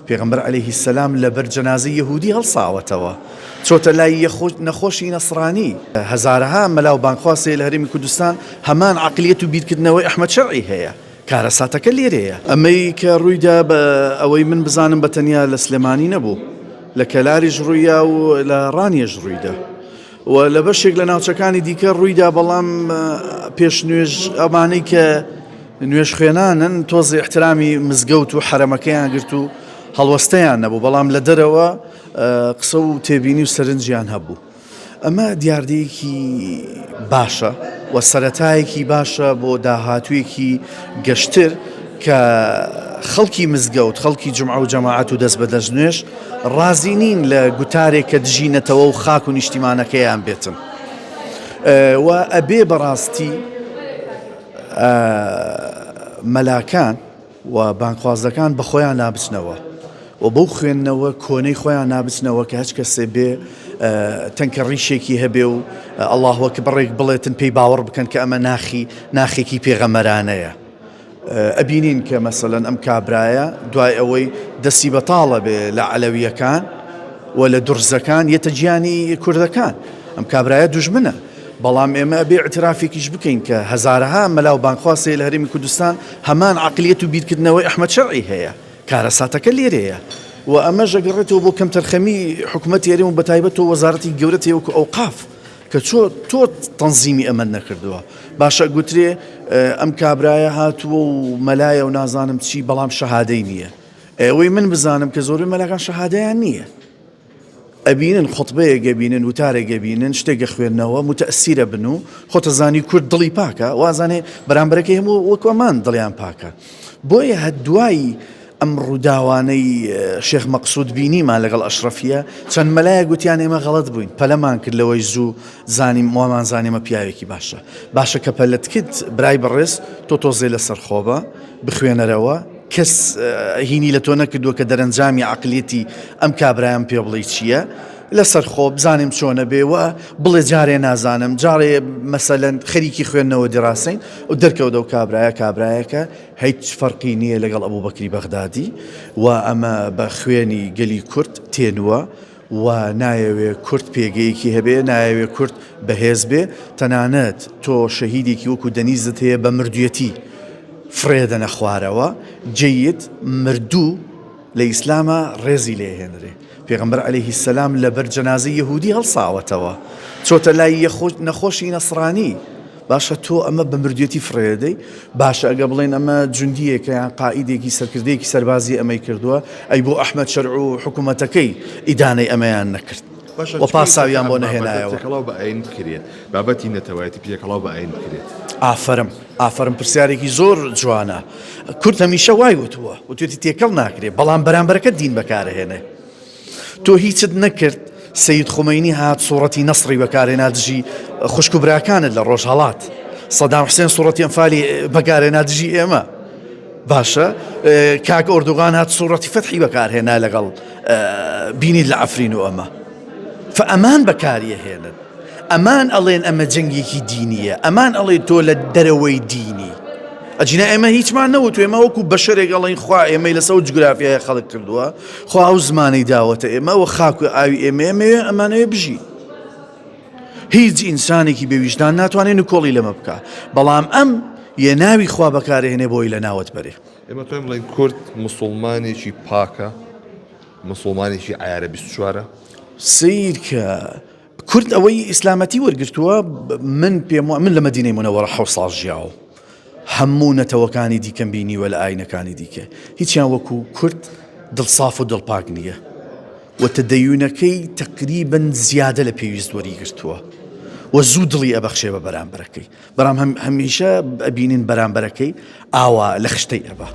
پێغەمبەر عەلەیهی سەلام لەبەر جەنازەی یەهودی هەڵساوەتەوە، چۆتە لای نەخۆشی نەسڕانی. هەزارەها مەلاو بانخواسێ لە هەرێمی کوردستان هەمان عەقلیەت و بیرکردنەوەی ئەحمەد شەرعی هەیە. کارەساتەکە لێرەیە. ئەمەی کە ڕوویدا بە ئەوەی من بزانم بەتەنیا لە سلێمانی نەبوو، لە کەلاریش ڕوویدا و لە ڕانیەش ڕوویدا و لە بەشێک لە ناوچەکانی دیکە ڕوویدا، بەڵام پێش نوێژ ئەمانەی کە نوێژ خوێنانن تۆزی احترامی مزگەوت و حرەمەکەیان گرت و هەڵوەستەیان نەبوو، بەڵام لە دەرەوە قسە و تێبینی و سەرنجیان هەبوو. ئەمە دیاردەیەکی باشە و سەرەتایەکی باشە بۆ داهاتوویەکی گەشتر کە خەڵکی مزگەوت، خەڵکی جومعە و جەماعەت و دەست بە دەستنوێژ ڕازی نین لە گوتارێک کە دژینەتەوە و خاک و نیشتیمانەکەیان بێتن. و ئەبێ بەڕاستی مەلاکان و بانخوازەکان بە خۆیان نابچنەوە و بەو خوێندنەوە کۆنەی خۆیان نابچنەوە کە هەچ کەسێ بێ تەنکە ڕیشێکی هەبێ و ئەڵڵاهو ئەکبەڕێک بڵێتن پێی باوەڕ بکەن کە ئەمە ناخێکی پێغەمبەرانەیە. ئەبینین کە مەسەلەن ئەم کابرایە دوای ئەوەی دەستی بەتاڵە بێ لە عەلەویەکان و لە دورزەکان یەتە گیانی کوردەکان، ئەم کابرایە دوژمنە، بەڵام ئێمە بێ ئەترافێکیش بکەین کە هەزارەها مەلاو بانخواسێ لە هەرێمی کوردستان هەمان عەقلیەت و بیرکردنەوەی ئەحمەد شەرعی هەیە. کارەساتەکە لێرەیە و ئەمە ژەگەڕێتەوە بۆ کەم تەرخەمی حکوومەتی هەرێم و بەتایبەتەوە وەزارەتی گەورەتی وەکو ئەوقاف کە تۆ تەنزیمی ئەمە نەکردووە. باشە گوترێ ئەم کابرایە هاتووە و مەلایە و نازانم چی، بەڵام شەهادەی نییە. ئەوەی من بزانم کە زۆربەی مەلاکان شەهادەیان نییە. ئەبینن خوتبەیەک ئەبینن، وتارێک ئەبینن، شتێکە خوێندنەوە متەئسیرە بن و خۆتە زانی کورد دڵی پاکە، وازانێ بەرامبەرەکەی هەموو وەکو ئەمان دڵیان پاکە. بۆیە هەدوای ئەم ڕووداوانەی شێخ مەقسوود بینیمان لەگەڵ ئەشرەفیە چەند مەلایە گوتیان ئێمە غەڵەت بووین، پەلەمان کرد لەوەی زوو زانیم وامان زانیمە پیاوێکی باشە. باشە کە پەلەت کرد برای بەڕێز تۆ تۆزێ لەسەر خۆبە بخوێنەرەوە، کەس هینی لە تۆ نەکردووە کە دەرەنجامی عەقلیەتی ئەم کابرایان پێ بڵێ چییە، لەسەر خۆ بزانیم چۆنە بێوە، بڵێ جارێ نازانم، جارێ مەسەلەن خەریکی خوێندنەوە دیڕاستین و دەرکەوتە و کابرایەکە هیچ فەرقی نییە لەگەڵ ئەبوبەکری بەغدادی و ئەمە بە خوێنی گەلی کورد تێنووە و نایەوێ کورد پێگەیەکی هەبێ، نایەوێ کورد بەهێز بێ. تەنانەت تۆ شەهیدێکی وەکو دەنیزت هەیە بە مردویەتی فرێدەنە خوارەوە، جەید مردوو لە ئیسلامە ڕێزی لێهێنرێ. پێغەمبەر عەلەیهی سەلام لەبەر جەنازەی یەهودی هەڵساوەتەوە، چۆتە لای نەخۆشی نەسڕانی. باشە تۆ ئەمە بە مردویەتی فرێدەی، باشە ئەگە بڵێن ئەمە جوندیەکە یان قائیدێکی سەرکردەیەکی سەربازی ئەمەی کردووە، ئەی بۆ ئەحمەد شەرع و حکوومەتەکەی ئیدانەی ئەمەیان نەکرد و پاساویان بۆ نەهێنایەوە. بە ئاین بکرێت، بابەتی نەتەوایەتی پێکەڵاو بە ئاین بکرێت. ئافرم پرسیارێکی زۆر جوانە. کورد هەمیشە وای وتووە و توێتی تێکەڵ ناکرێت، بەڵام بەرامبەرەکە دین بەکارهێنێ. تۆ هیچت نەکرد، سەید خومەینی هات سوڕەتی نەسری بەکارهێنا دژی خوشک و براکانت لە ڕۆژهەڵات، سەدام حوسێن سوڕەتی ئەنفالی بەکارهێنا دژی ئێمە. باشە کاک ئۆردوغان هات سوڕەتی فەتحی بەکارهێنا لەگەڵ بینیت لە عەفرین و ئەمە. فەئەمان بەکاریەهێنن، ئەمان ئەڵێن ئەمە جەنگێکی دینیە، ئەمان ئەڵێ تۆ لە دەرەوەی دینی. ئەجینە ئێمە هیچمان نەوت، ئێمە وەکو بەشەرێک ئەڵێن خوا ئێمەی لەسەر جوگرافیای خەڵک کردووە، خوا ئەو زمانەی داوەتە ئێمە و خاک و ئاوی ئێمەوێ ئەمانەوێ بژی. هیچ ئینسانێکی بێویژدان ناتوانێت نکۆڵی لەمە بکە، بەڵام ئەم یە ناوی خوا بەکارهێنێ بۆی لە ناوت بەرێ. ئێمە تۆی بڵێن کورد مسڵمانێکی پاکە، مسڵمانێکی عیارە 24ە. سیر کە کورد ئەوەی ئیسلامەتی وەرگرتووە، من لە مەدینەی مونەوەرە 7 ساڵ ژیاوە، هەموو نەتەوەکانی دیکەم بینیوە لە ئاینەکانی دیکە، هیچیان وەکو کورد دڵساف و دڵپاک نییە و تەدەیونەکەی تقریباً زیادە لە پێویست وەریگرتووە و زوو دڵی ئەبەخشێ بە بەرامبەرەکەی. بەڵام هەمیشە ئەبینین بەرامبەرەکەی ئاوا لە خشتەی ئەبە.